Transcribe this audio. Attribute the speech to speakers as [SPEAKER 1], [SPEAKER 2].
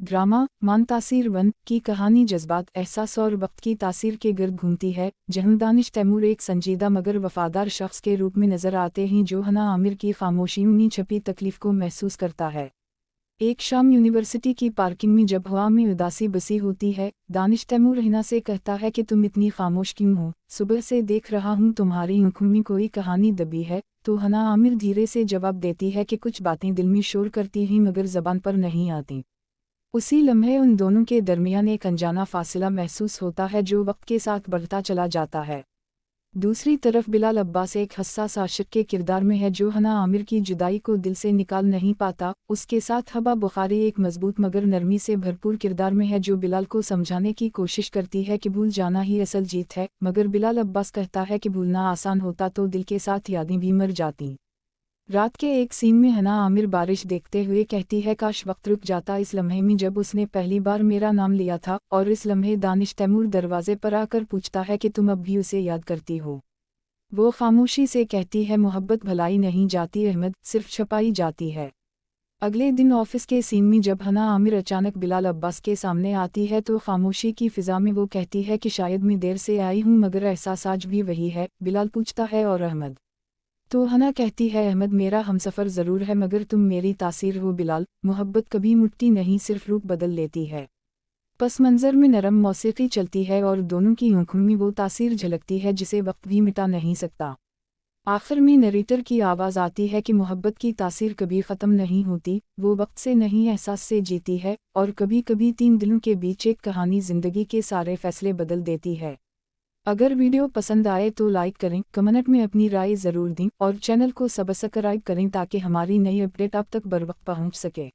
[SPEAKER 1] Drama मान तासीर one की कहानी जज्बात, एहसास और वक्त की तासीर के गिर्द घूमती है, जहां दानिश तैमूर एक संजीदा मगर वफादार शख्स के रूप में नजर आते हैं जो हना आमिर की खामोशियों में छपी तकलीफ को महसूस करता है। एक शाम यूनिवर्सिटी की पार्किंग में जब हवा में उदासी बसी होती है, दानिश तैमूर हिना से कहता है कि तुम इतनी खामोश क्यों हो, सुबह से देख रहा हूँ तुम्हारी आंखों में कोई कहानी दबी है। तो हना आमिर धीरे से जवाब देती है कि कुछ बातें दिल में शोर करती हैं मगर ज़बान पर नहीं आती। उसी लम्हे उन दोनों के दरमियान एक अनजाना फासला महसूस होता है जो वक्त के साथ बढ़ता चला जाता है। दूसरी तरफ बिलाल अब्बास एक हस्सास आशिक के किरदार में है जो हना आमिर की जुदाई को दिल से निकाल नहीं पाता। उसके साथ हबा बुखारी एक मजबूत मगर नरमी से भरपूर किरदार में है जो बिलाल को समझाने की कोशिश करती है कि भूल जाना ही असल जीत है, मगर बिलाल अब्बास कहता है कि भूलना आसान होता तो दिल के साथ यादें भी मर जाती। रात के एक सीन में हना आमिर बारिश देखते हुए कहती है काश वक्त रुक जाता इस लम्हे में जब उसने पहली बार मेरा नाम लिया था, और इस लम्हे दानिश तैमूर दरवाजे पर आकर पूछता है कि तुम अब भी उसे याद करती हो। वो खामोशी से कहती है मोहब्बत भलाई नहीं जाती अहमद, सिर्फ छपाई जाती है। अगले दिन ऑफिस के सीन में जब हना आमिर अचानक बिलाल अब्बास के सामने आती है तो खामोशी की फिजा में वो कहती है कि शायद मैं देर से आई हूँ मगर एहसास आज भी वही है। बिलाल पूछता है और अहमद? तो हना कहती है अहमद मेरा हमसफ़र ज़रूर है मगर तुम मेरी तासीर हो। बिलाल, मोहब्बत कभी मुटती नहीं, सिर्फ रूप बदल लेती है। पस मंज़र में नरम मौसीकी चलती है और दोनों की आंखों में वो तासीर झलकती है जिसे वक्त भी मिटा नहीं सकता। आखिर में नरेटर की आवाज़ आती है कि मोहब्बत की तासीर कभी ख़त्म नहीं होती, वो वक्त से नहीं एहसास से जीती है, और कभी कभी तीन दिलों के बीच एक कहानी ज़िंदगी के सारे फैसले बदल देती है। अगर वीडियो पसंद आए तो लाइक करें, कमेंट में अपनी राय ज़रूर दें और चैनल को सब्सक्राइब करें ताकि हमारी नई अपडेट आप तक बर वक्त पहुंच सके।